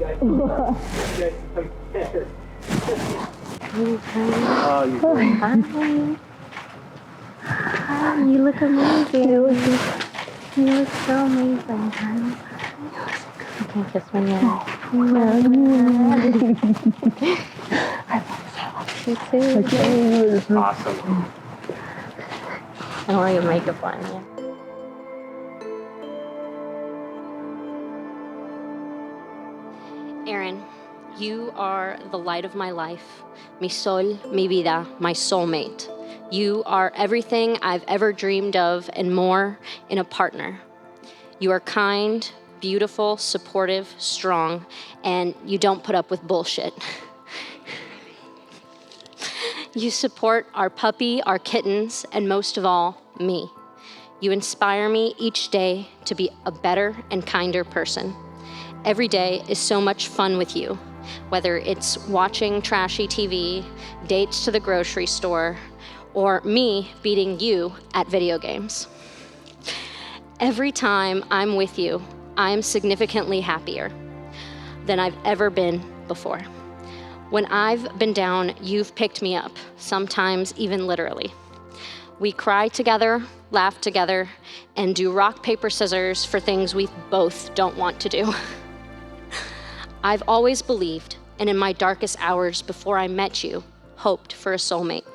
Oh, you great. Hi. Hi, you look amazing. You look so amazing, honey. You can kiss me now. You too. Awesome. I don't want your makeup on you. Eren, you are the light of my life, mi sol, mi vida, my soulmate. You are everything I've ever dreamed of and more in a partner. You are kind, beautiful, supportive, strong, and you don't put up with bullshit. You support our puppy, our kittens, and most of all, me. You inspire me each day to be a better and kinder person. Every day is so much fun with you, whether it's watching trashy TV, dates to the grocery store, or me beating you at video games. Every time I'm with you, I'm significantly happier than I've ever been before. When I've been down, you've picked me up, sometimes even literally. We cry together, laugh together, and do rock, paper, scissors for things we both don't want to do. I've always believed, and in my darkest hours before I met you, hoped for a soulmate.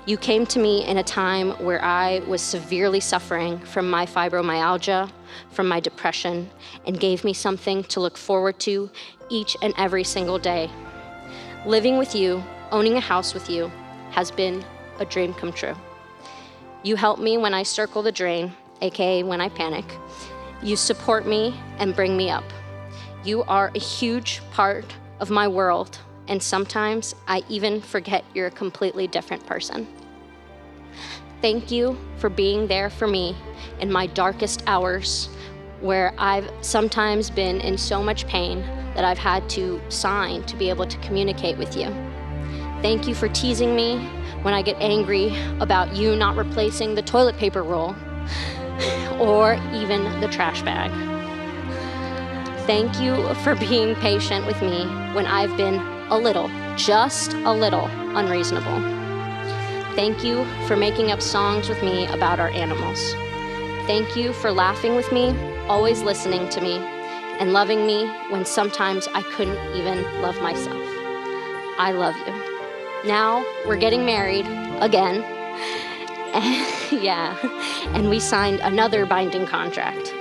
You came to me in a time where I was severely suffering from my fibromyalgia, from my depression, and gave me something to look forward to each and every single day. Living with you, owning a house with you, has been a dream come true. You help me when I circle the drain, aka when I panic. You support me and bring me up. You are a huge part of my world, and sometimes I even forget you're a completely different person. Thank you for being there for me in my darkest hours, where I've sometimes been in so much pain that I've had to sign to be able to communicate with you. Thank you for teasing me when I get angry about you not replacing the toilet paper roll or even the trash bag. Thank you for being patient with me when I've been a little, just a little, unreasonable. Thank you for making up songs with me about our animals. Thank you for laughing with me, always listening to me, and loving me when sometimes I couldn't even love myself. I love you. Now we're getting married again. Yeah, and we signed another binding contract.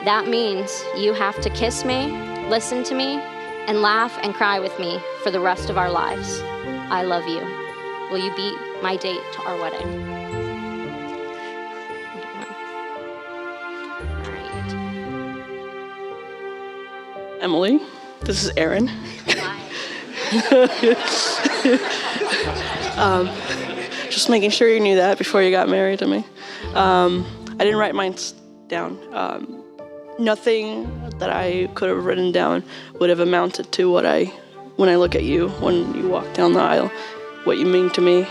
That means you have to kiss me, listen to me, and laugh and cry with me for the rest of our lives. I love you. Will you be my date to our wedding? All right. Emily, this is Eren. Just making sure you knew that before you got married to me. I didn't write mine down. Nothing that I could have written down would have amounted to when I look at you, when you walk down the aisle, what you mean to me.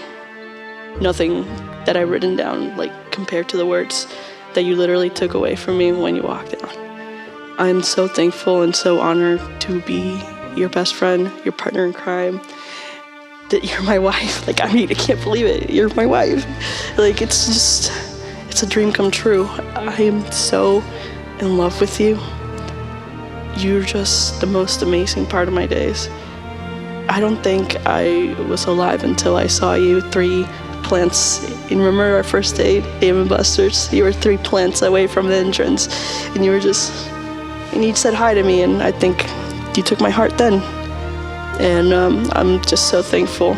Nothing that I've written down, like, compared to the words that you literally took away from me when you walked down. I'm so thankful and so honored to be your best friend, your partner in crime, that you're my wife. Like, I mean, I can't believe it. You're my wife. Like, it's a dream come true. I am so in love with you. You're just the most amazing part of my days. I don't think I was alive until I saw you 3 plants. And remember our first date, Dave & Buster's? You were 3 plants away from the entrance, and you said hi to me, and I think you took my heart then. And I'm just so thankful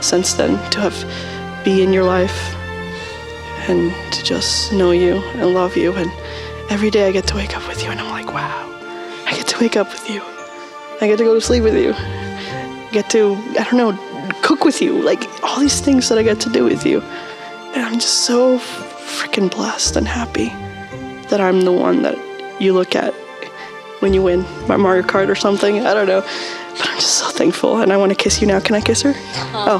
since then to be in your life and to just know you and love you. And every day I get to wake up with you, and I'm like, wow, I get to wake up with you. I get to go to sleep with you. I get to, I don't know, cook with you. Like, all these things that I get to do with you. And I'm just so freaking blessed and happy that I'm the one that you look at when you win by Mario Kart or something. I don't know. But I'm just so thankful, and I want to kiss you now. Can I kiss her? Oh.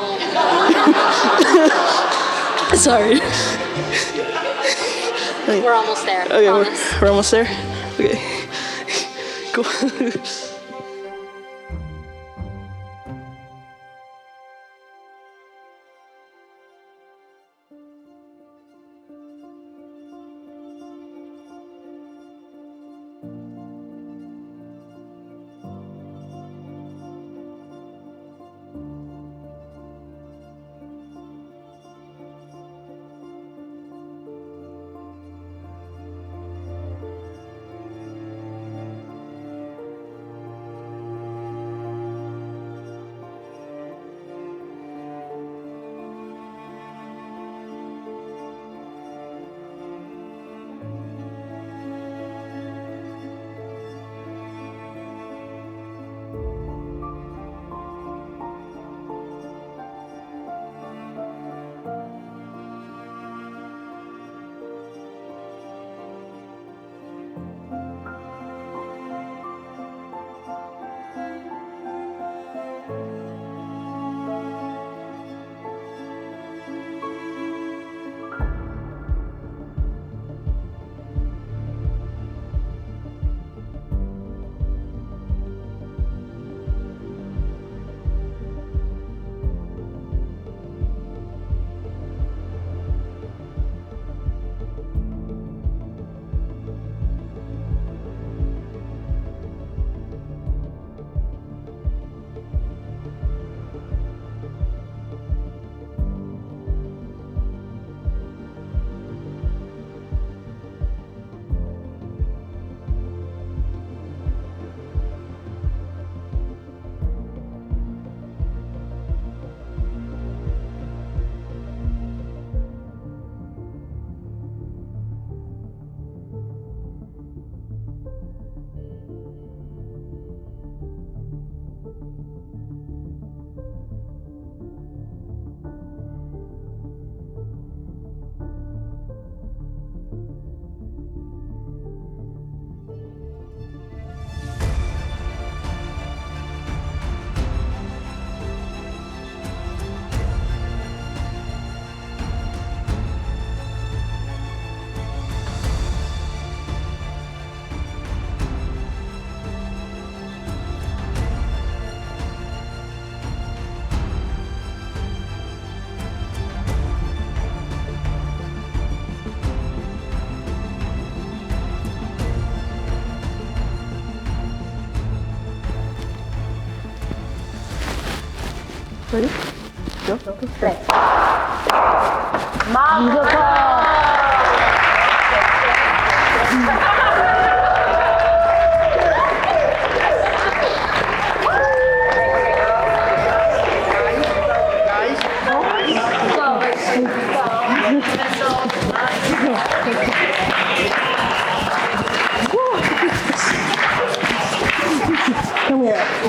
Sorry. We're almost there. Okay, we're almost there? Okay. Cool. Ready? Go. Play. Come here.